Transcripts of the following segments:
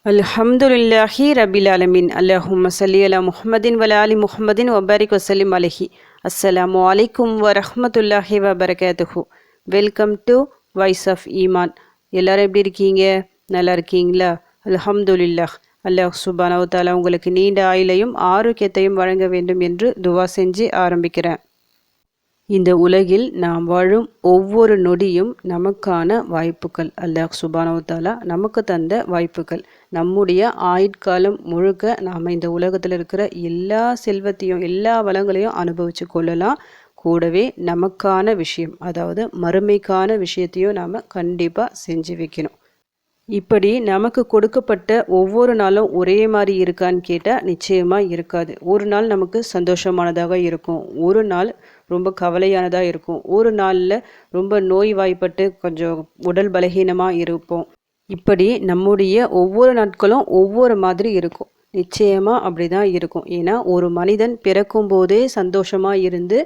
அல்ஹம்துலில்லாஹி ரபில் ஆலமீன். அல்லஹும்ம ஸல்லி அலா முஹம்மதின் வ ஆலி முஹம்மதின் வபாரிக் வசல்லிம் அலைஹி. அஸ்ஸலாமு அலைக்கும் வரஹ்மத்துல்லாஹி வபரகாத்துஹு. வெல்கம் டு வாய்ஸ் ஆஃப் ஈமான். எல்லாரும் எப்படி இருக்கீங்க? நல்லா இருக்கீங்களா? அல்ஹம்துலில்லாஹ். அல்லாஹ் சுப்ஹானஹு வ தஆலா உங்களுக்கு நீண்ட ஆயுளையும் ஆரோக்கியத்தையும் வழங்க வேண்டும் என்று துவா செஞ்சு ஆரம்பிக்கிறேன். இந்த உலகில் நாம் வாழும் ஒவ்வொரு நொடியும் நமக்கான வாய்ப்புகள். அல்லாஹ் சுப்ஹானஹு வ தஆலா நமக்கு தந்த வாய்ப்புகள். நம்முடைய ஆயுட்காலம் முழுக்க நாம் இந்த உலகத்தில் இருக்கிற எல்லா செல்வத்தையும் எல்லா வளங்களையும் அனுபவித்து கொள்ளலாம். கூடவே நமக்கான விஷயம், அதாவது மறுமைக்கான விஷயத்தையும் நாம் கண்டிப்பாக செஞ்சு வைக்கணும். இப்படி நமக்கு கொடுக்கப்பட்ட ஒவ்வொரு நாளும் ஒரே மாதிரி இருக்கான்னு கேட்டால் நிச்சயமாக இருக்காது. ஒரு நாள் நமக்கு சந்தோஷமானதாக இருக்கும், ஒரு நாள் ரொம்ப கவலையானதாக இருக்கும், ஒரு நாளில் ரொம்ப நோய்வாய்ப்பட்டு கொஞ்சம் உடல் பலகீனமாக இருப்போம். இப்படி நம்முடைய ஒவ்வொரு நாட்களும் ஒவ்வொரு மாதிரி இருக்கும். நிச்சயமாக அப்படி தான் இருக்கும். ஏன்னா ஒரு மனிதன் பிறக்கும் போதே சந்தோஷமாக இருந்து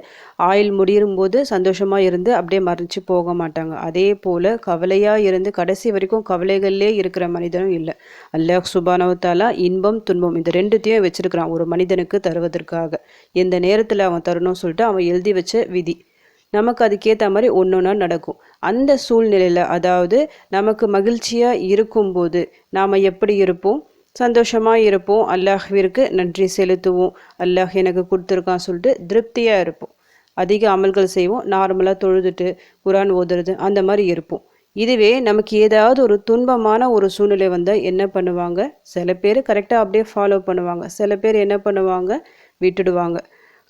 ஆயுள் முடியும் போது சந்தோஷமாக இருந்து அப்படியே மறைஞ்சு போக மாட்டாங்க. அதே போல் கவலையாக இருந்து கடைசி வரைக்கும் கவலைகள்லே இருக்கிற மனிதனும் இல்லை. அல்லாஹ் சுப்ஹானஹு வ தஆலா இன்பம் துன்பம் இந்த ரெண்டுத்தையும் வச்சிருக்கிறான் ஒரு மனிதனுக்கு தருவதற்காக. எந்த நேரத்தில் அவன் தரணும்னு சொல்லிட்டு அவன் எழுதி வச்ச விதி. நமக்கு அதுக்கேற்ற மாதிரி ஒன்று ஒன்றா நடக்கும். அந்த சூழ்நிலையில், அதாவது நமக்கு மகிழ்ச்சியாக இருக்கும்போது நாம் எப்படி இருப்போம்? சந்தோஷமாக இருப்போம், அல்லாஹ்விற்கு நன்றி செலுத்துவோம், அல்லாஹ் எனக்கு கொடுத்துருக்கான்னு சொல்லிட்டு திருப்தியாக இருப்போம். அதிக அமல்கள் செய்வோம், நார்மலாக தொழுதுட்டு குரான் ஓதுறது அந்த மாதிரி இருப்போம். இதுவே நமக்கு ஏதாவது ஒரு துன்பமான ஒரு சூழ்நிலை வந்தால் என்ன பண்ணுவாங்க? சில பேர் கரெக்டாக அப்படியே ஃபாலோ பண்ணுவாங்க, சில பேர் என்ன பண்ணுவாங்க? விட்டுடுவாங்க.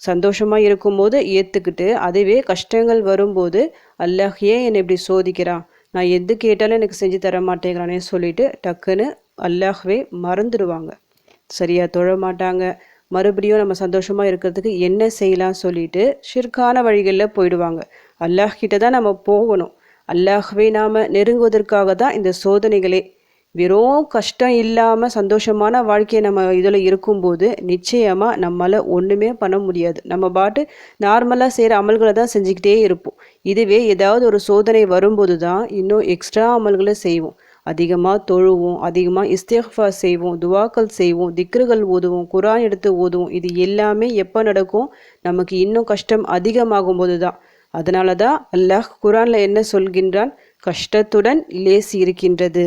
சந்தோஷமாக இருக்கும்போது ஏற்றுக்கிட்டு, அதுவே கஷ்டங்கள் வரும்போது அல்லாஹ் ஏன் என்னை இப்படி சோதிக்கிறான், நான் எது கேட்டாலும் எனக்கு செஞ்சு தர மாட்டேங்கிறானே சொல்லிட்டு டக்குன்னு அல்லாஹ்வே மறந்துடுவாங்க. சரியாக தொழ மாட்டாங்க. மறுபடியும் நம்ம சந்தோஷமாக இருக்கிறதுக்கு என்ன செய்யலாம் சொல்லிட்டு ஷிர்கான வழிகளில் போயிடுவாங்க. அல்லாஹ் கிட்ட தான் நம்ம போகணும். அல்லாஹ்வே நாம் நெருங்குவதற்காக தான் இந்த சோதனைகளே. வெறும் கஷ்டம் இல்லாமல் சந்தோஷமான வாழ்க்கையை நம்ம இதில் இருக்கும்போது நிச்சயமாக நம்மளால் ஒன்றுமே பண்ண முடியாது. நம்ம பாட்டு நார்மலாக செய்கிற அமல்களை தான் செஞ்சுக்கிட்டே இருப்போம். இதுவே ஏதாவது ஒரு சோதனை வரும்போது தான் இன்னும் எக்ஸ்ட்ரா அமல்களை செய்வோம். அதிகமாக தொழுவோம், அதிகமாக இஸ்திக்ஃபார் செய்வோம், துவாக்கள் செய்வோம், திக்ருகள் ஓதுவோம், குரான் எடுத்து ஓதுவோம். இது எல்லாமே எப்போ நடக்கும்? நமக்கு இன்னும் கஷ்டம் அதிகமாகும் போது தான். அதனால தான் அல்லாஹ் குரானில் என்ன சொல்கின்றான்? கஷ்டத்துடன் லேசி இருக்கின்றது.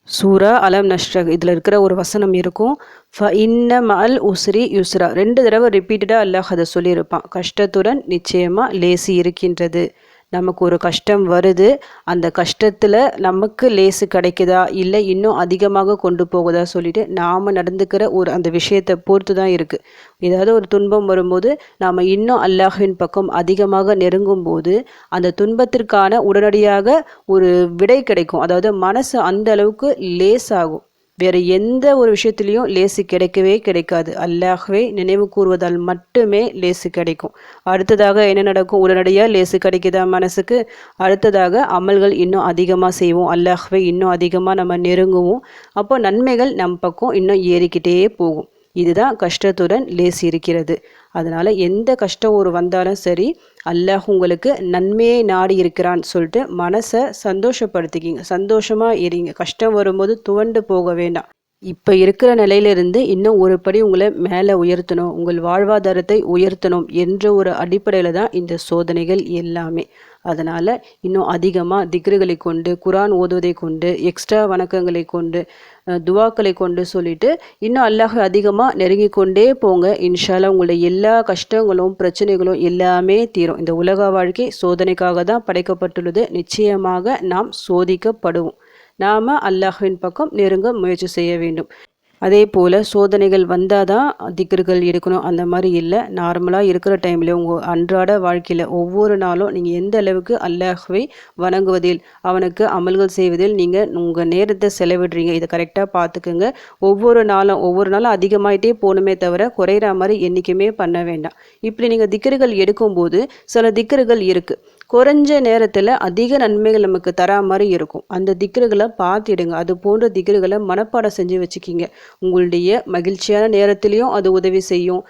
சூரா அலம் நஷ்ரஹ் இதில் இருக்கிற ஒரு வசனம் இருக்கும், ஃப இன்ன மஅல் உஸ்ரி யுஸ்ரா. 2 தடவை ரிப்பீட்டடாக அல்லாஹ் அதை சொல்லியிருப்பான். கஷ்டத்துடன் நிச்சயமாக லேசி இருக்கின்றது. நமக்கு ஒரு கஷ்டம் வருது, அந்த கஷ்டத்தில் நமக்கு லேசு கிடைக்குதா இல்லை இன்னும் அதிகமாக கொண்டு போகுதா சொல்லிட்டு நாம் நடந்துக்கிற அந்த விஷயத்தை பொறுத்து தான் இருக்குது. ஏதாவது ஒரு துன்பம் வரும்போது நாம் இன்னும் அல்லாஹ்வின் பக்கம் அதிகமாக நெருங்கும் போது அந்த துன்பத்திற்கான உடனடியாக ஒரு விடை கிடைக்கும். அதாவது மனசு அந்த அளவுக்கு லேசாகும். வேறு எந்த ஒரு விஷயத்துலையும் லேசு கிடைக்கவே கிடைக்காது. அல்லாஹ்வை நினைவு கூறுவதால் மட்டுமே லேசு கிடைக்கும். அடுத்ததாக என்ன நடக்கும்? உடனடியாக லேசு கிடைக்குதா மனசுக்கு? அடுத்ததாக அமல்கள் இன்னும் அதிகமாக செய்வோம், அல்லாஹ்வை இன்னும் அதிகமாக நம்ம நெருங்குவோம். அப்போ நன்மைகள் நம் பக்கம் இன்னும் ஏறிக்கிட்டே போகும். இதுதான் கஷ்டத்துடன் லேசு இருக்கிறது. அதனால் எந்த கஷ்டம் ஒரு வந்தாலும் சரி, அல்லாஹ் உங்களுக்கு நன்மையை நாடி இருக்கிறான்னு சொல்லிட்டு மனசை சந்தோஷப்படுத்திக்கிங்க, சந்தோஷமாக இருங்க. கஷ்டம் வரும்போது துவண்டு போக வேண்டாம். இப்போ இருக்கிற நிலையிலிருந்து இன்னும் ஒரு படி உங்களை மேலே உயர்த்தணும், உங்கள் வாழ்வாதாரத்தை உயர்த்தணும் என்ற ஒரு அடிப்படையில் தான் இந்த சோதனைகள் எல்லாமே. அதனால் இன்னும் அதிகமாக திக்ருகளை கொண்டு, குரான் ஓதுவதை கொண்டு, எக்ஸ்ட்ரா வணக்கங்களை கொண்டு, துவாக்களை கொண்டு சொல்லிட்டு இன்னும் அல்லாஹ் அதிகமாக நெருங்கி கொண்டே போங்க. இன்ஷால்லா உங்களுடைய எல்லா கஷ்டங்களும் பிரச்சனைகளும் எல்லாமே தீரும். இந்த உலக வாழ்க்கை சோதனைக்காக தான் படைக்கப்பட்டுள்ளது. நிச்சயமாக நாம் சோதிக்கப்படுவோம். நாம் அல்லாஹ்வின் பக்கம் நெருங்க முயற்சி செய்ய வேண்டும். அதே போல் சோதனைகள் வந்தால் தான் திக்ருகள் எடுக்கணும் அந்த மாதிரி இல்லை. நார்மலாக இருக்கிற டைமில் உங்கள் அன்றாட வாழ்க்கையில் ஒவ்வொரு நாளும் நீங்கள் எந்த அளவுக்கு அல்லாஹ்வை வணங்குவதில், அவனுக்கு அமல்கள் செய்வதில் நீங்கள் உங்கள் நேரத்தை செலவிடுறீங்க, இதை கரெக்டாக பார்த்துக்குங்க. ஒவ்வொரு நாளும் அதிகமாகிட்டே போகணுமே தவிர குறையிற மாதிரி என்றைக்குமே பண்ண வேண்டாம். இப்படி நீங்கள் திக்ருகள் எடுக்கும்போது சில திக்ருகள் இருக்குது, குறைஞ்ச நேரத்தில் அதிக நன்மைகள் நமக்கு தரா மாதிரி இருக்கும். அந்த திக்ருகளை பார்த்துடுங்க. அது போன்ற திக்ருகளை மனப்பாடம் செஞ்சு வச்சுக்கிங்க. உங்களுடைய மகிழ்ச்சியான நேரத்திலையும் அது உதவி செய்யும்,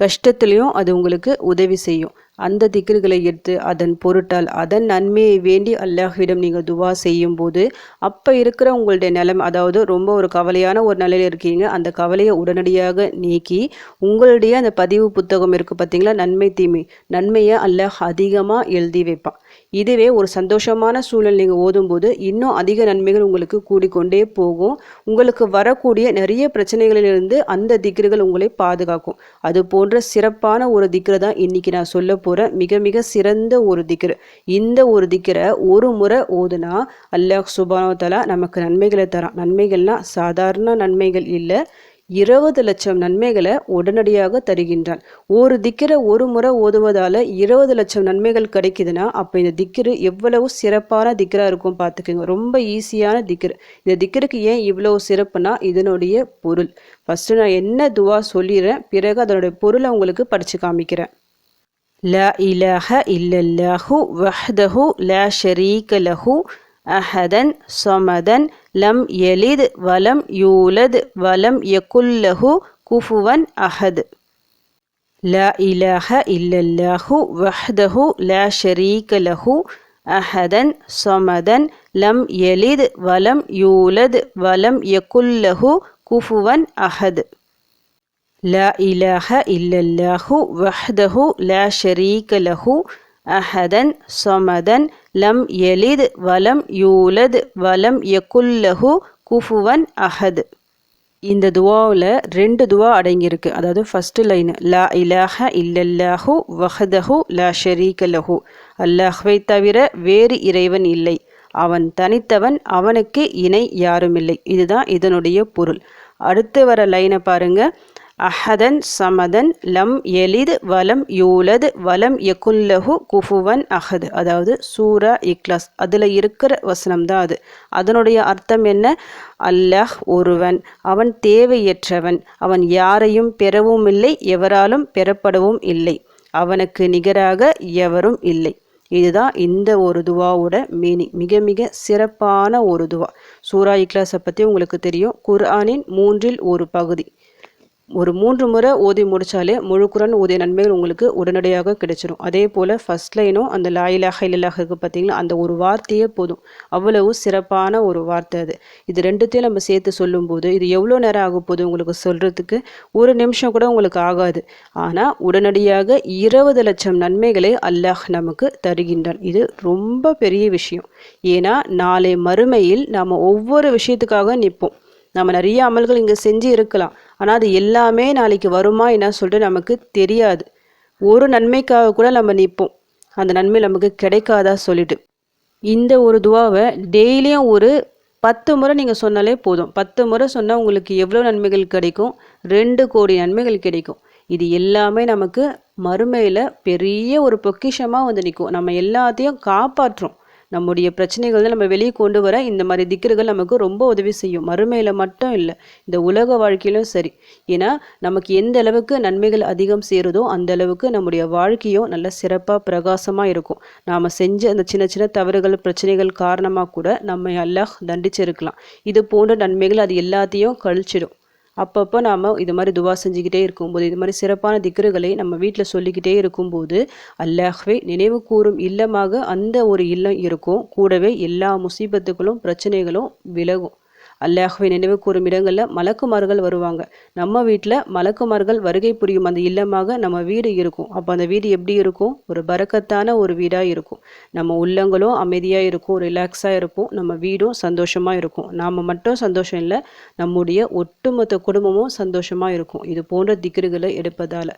கஷ்டத்துலேயும் அது உங்களுக்கு உதவி செய்யும். அந்த திக்ருகளை எடுத்து அதன் பொருட்டால் அதன் நன்மையை வேண்டி அல்லாஹ்விடம் நீங்கள் துவா செய்யும்போது அப்போ இருக்கிற உங்களுடைய நிலைமை, அதாவது ரொம்ப ஒரு கவலையான ஒரு நிலையில் இருக்கீங்க, அந்த கவலையை உடனடியாக நீக்கி உங்களுடைய அந்த பதிவு புத்தகம் இருக்குது பார்த்தீங்களா, நன்மை தீமை, நன்மையை அல்லாஹ் அதிகமாக எழுதி வைப்பான். இதுவே ஒரு சந்தோஷமான சூழல் நீங்கள் ஓதும்போது இன்னும் அதிக நன்மைகள் உங்களுக்கு கூடிக்கொண்டே போகும். உங்களுக்கு வரக்கூடிய நிறைய பிரச்சனைகளிலிருந்து அந்த திக்ருகள் உங்களை பாதுகாக்கும். அது போன்ற சிறப்பான ஒரு திக்ரை தான் இன்னைக்கு நான் சொல்ல போகிற மிக மிக சிறந்த ஒரு திக்ரு. இந்த ஒரு திக்ரை ஒரு முறை ஓதுனா அல்லாஹ் சுப்ஹானஹு வ தஆலா நமக்கு நன்மைகளை தரான். நன்மைகள்லாம் சாதாரண நன்மைகள் இல்லை, 20 லட்சம் நன்மைகளை உடனடியாக தருகின்றான். ஒரு திக்ரை ஒரு முறை ஓதுவதால் 20 லட்சம் நன்மைகள் கிடைக்குதுன்னா அப்போ இந்த திக்ரு எவ்வளவு சிறப்பான திக்ராக இருக்கும் பார்த்துக்கோங்க. ரொம்ப ஈஸியான திக்ரு. இந்த திக்ருக்கு ஏன் இவ்வளோ சிறப்புனா இதனுடைய பொருள். ஃபஸ்ட்டு நான் என்ன துவா சொல்லிடுறேன், பிறகு அதனுடைய பொருளை உங்களுக்கு படித்து காமிக்கிறேன். லா இலாஹ இல்லல்லாஹு வஹ்தஹு லா ஷரீக லஹு அஹதன் ஸமதன் லம் யலித் வலம் யூலத் வலம் யகுல்லஹு குஃபுவன் அஹத். லா இலாஹ இல்லல்லாஹு வஹ்தஹு லா ஷரீக லஹு அஹதன் ஸமதன் லம் யலித் வலம் யூலத் வலம் யகுல்லஹு குஃபுவன் அஹத். லா இலாஹ இல்லல்லாஹு வஹ்தஹு லா ஷரீக லஹு அஹதன் ஸமதன் லம் யலித் வலம் யூலத் வலம் யகுல்லஹு குஃபுவன் அஹத். இந்த துவாவில் 2 துவா அடங்கியிருக்கு. அதாவது ஃபஸ்ட்டு லைன் லா இலாஹ இல்லல்லாஹு வஹ்தஹு லா ஷரீக லஹு, அல்லாஹ்வை தவிர வேறு இறைவன் இல்லை, அவன் தனித்தவன், அவனுக்கு இணை யாருமில்லை. இதுதான் இதனுடைய பொருள். அடுத்து வர லைனை பாருங்க. அஹதன் சமதன் லம் எலித் வலம் யூலத் வலம் யகுல்லஹு குஃபுவன் அஹத். அதாவது சூரா இக்லாஸ் அதில் இருக்கிற வசனம் தான் அது. அதனுடைய அர்த்தம் என்ன? அல்லாஹ் ஒருவன், அவன் தேவையற்றவன், அவன் யாரையும் பெறவும் இல்லை, எவராலும் பெறப்படவும் இல்லை, அவனுக்கு நிகராக எவரும் இல்லை. இதுதான் இந்த ஒரு துவாவோட மீனிங். மிக மிக சிறப்பான ஒரு துவா. சூரா இக்லாஸை பற்றி உங்களுக்கு தெரியும், குர்ஆனின் 3ல் ஒரு பகுதி. ஒரு 3 முறை ஓதி முடித்தாலே முழு குர்ஆன் ஓதிய நன்மைகள் உங்களுக்கு உடனடியாக கிடைச்சிடும். அதே போல் ஃபஸ்ட் லைனும் அந்த லா இலாஹ இல்லல்லாஹ் இருக்குது பார்த்தீங்களா, அந்த ஒரு வார்த்தையே போதும், அவ்வளவு சிறப்பான ஒரு வார்த்தை அது. இது 2த்தையும் நம்ம சேர்த்து சொல்லும்போது இது எவ்வளோ நேரம் ஆக போகுது உங்களுக்கு சொல்கிறதுக்கு? 1 நிமிஷம் கூட உங்களுக்கு ஆகாது. ஆனால் உடனடியாக 20 லட்சம் நன்மைகளை அல்லாஹ் நமக்கு தருகின்றான். இது ரொம்ப பெரிய விஷயம். ஏன்னா நாளை மறுமையில் நாம் ஒவ்வொரு விஷயத்துக்காக நிற்போம். நம்ம நிறைய அமல்கள் இங்கே செஞ்சு இருக்கலாம், ஆனால் அது எல்லாமே நாளைக்கு வருமா என்ன சொல்லிட்டு நமக்கு தெரியாது. ஒரு நன்மைக்காக கூட நம்ம நிற்போம், அந்த நன்மை நமக்கு கிடைக்காதா சொல்லிட்டு. இந்த ஒரு துவாவை டெய்லியும் ஒரு 10 முறை நீங்கள் சொன்னாலே போதும். 10 முறை சொன்னால் உங்களுக்கு எவ்வளோ நன்மைகள் கிடைக்கும்? 2 கோடி நன்மைகள் கிடைக்கும். இது எல்லாமே நமக்கு மறுமையில் பெரிய ஒரு பொக்கிஷமாக வந்து நிற்கும். நம்ம எல்லாத்தையும் காப்பாற்றுறோம். நம்முடைய பிரச்சனைகள் நம்ம வெளியே கொண்டு வர இந்த மாதிரி திக்ருகள் நமக்கு ரொம்ப உதவி செய்யும். மறுமையில் மட்டும் இல்லை, இந்த உலக வாழ்க்கையிலும் சரி. ஏன்னா நமக்கு எந்த அளவுக்கு நன்மைகள் அதிகம் சேருதோ அந்த அளவுக்கு நம்முடைய வாழ்க்கையும் நல்ல சிறப்பாக பிரகாசமாக இருக்கும். நாம் செஞ்ச அந்த சின்ன சின்ன தவறுகள் பிரச்சனைகள் காரணமாக கூட நம்ம அல்லாஹ் தண்டிச்சிருக்கலாம். இது போன்ற நன்மைகள் அது எல்லாத்தையும் கழிச்சிடும். அப்பப்போ நாம் இது மாதிரி துவா செஞ்சுக்கிட்டே இருக்கும்போது, இது மாதிரி சிறப்பான திக்ருகளை நம்ம வீட்டில் சொல்லிக்கிட்டே இருக்கும்போது அல்லாஹ்வை நினைவு கூறும் இல்லமாக அந்த ஒரு இல்லம் இருக்கும். கூடவே எல்லா முசீபத்துகளும் பிரச்சனைகளும் விலகும். அல்லாஹ்வை நினைவு கூறும் இடங்களில் மலக்குமார்கள் வருவாங்க. நம்ம வீட்டில் மலக்குமார்கள் வருகை புரியும் அந்த இல்லமாக நம்ம வீடு இருக்கும். அப்போ அந்த வீடு எப்படி இருக்கும்? ஒரு பரக்கத்தான ஒரு வீடாக இருக்கும். நம்ம உள்ளங்களும் அமைதியாக இருக்கும், ரிலாக்ஸாக இருப்போம், நம்ம வீடும் சந்தோஷமாக இருக்கும். நாம் மட்டும் சந்தோஷம் இல்லை, நம்முடைய ஒட்டுமொத்த குடும்பமும் சந்தோஷமாக இருக்கும் இது போன்ற திக்ருகளை எடுப்பதால்.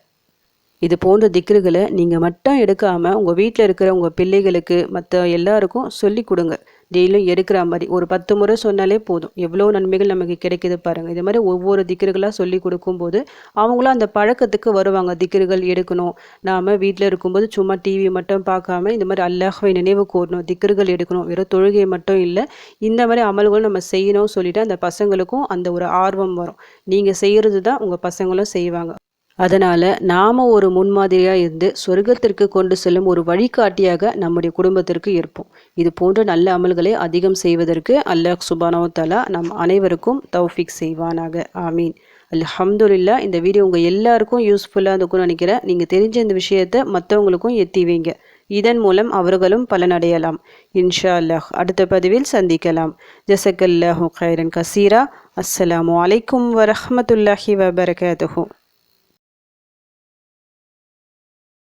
இது போன்ற திக்ருகளை நீங்கள் மட்டும் எடுக்காமல் உங்கள் வீட்டில் இருக்கிற உங்கள் பிள்ளைகளுக்கு மற்ற எல்லாருக்கும் சொல்லி கொடுங்க. டெய்லியும் எடுக்கிற மாதிரி ஒரு 10 முறை சொன்னாலே போதும், எவ்வளோ நன்மைகள் நமக்கு கிடைக்கிது பாருங்கள். இது மாதிரி ஒவ்வொரு திக்ருகளாக சொல்லி கொடுக்கும்போது அவங்களும் அந்த பழக்கத்துக்கு வருவாங்க. திக்ருகள் எடுக்கணும், நாம் வீட்டில் இருக்கும்போது சும்மா டிவி மட்டும் பார்க்காம இந்த மாதிரி அல்லாஹ்வை நினைவு கூறணும், திக்ருகள் எடுக்கணும், வெறும் தொழுகை மட்டும் இல்லை, இந்த மாதிரி அமல்கள் நம்ம செய்யணும்னு சொல்லிட்டு அந்த பசங்களுக்கும் அந்த ஒரு ஆர்வம் வரும். நீங்கள் செய்கிறது தான் உங்கள் பசங்களும் செய்வாங்க. அதனால் நாம் ஒரு முன்மாதிரியாக இருந்து சொர்க்கத்திற்கு கொண்டு செல்லும் ஒரு வழிகாட்டியாக நம்முடைய குடும்பத்திற்கு இருப்போம். இது போன்ற நல்ல அமல்களை அதிகம் செய்வதற்கு அல்லாஹ் சுப்ஹானஹு வ தஆலா நம் அனைவருக்கும் தௌஃபீக் செய்வானாக. ஆமீன். அல்ஹம்துலில்லாஹ். இந்த வீடியோ உங்கள் எல்லாருக்கும் யூஸ்ஃபுல்லாக இருக்கும்னு நினைக்கிறேன். நீங்கள் தெரிஞ்ச இந்த விஷயத்தை மற்றவங்களுக்கும் எத்தி வைங்க. இதன் மூலம் அவர்களும் பலனடையலாம். இன்ஷா அல்லாஹ். அடுத்த பதிவில் சந்திக்கலாம். ஜஸக்கல்லாஹு கைரன் கசீரா. அஸ்ஸலாமு அலைக்கும் வரஹ்மத்துல்லாஹி வபரகாத்துஹு.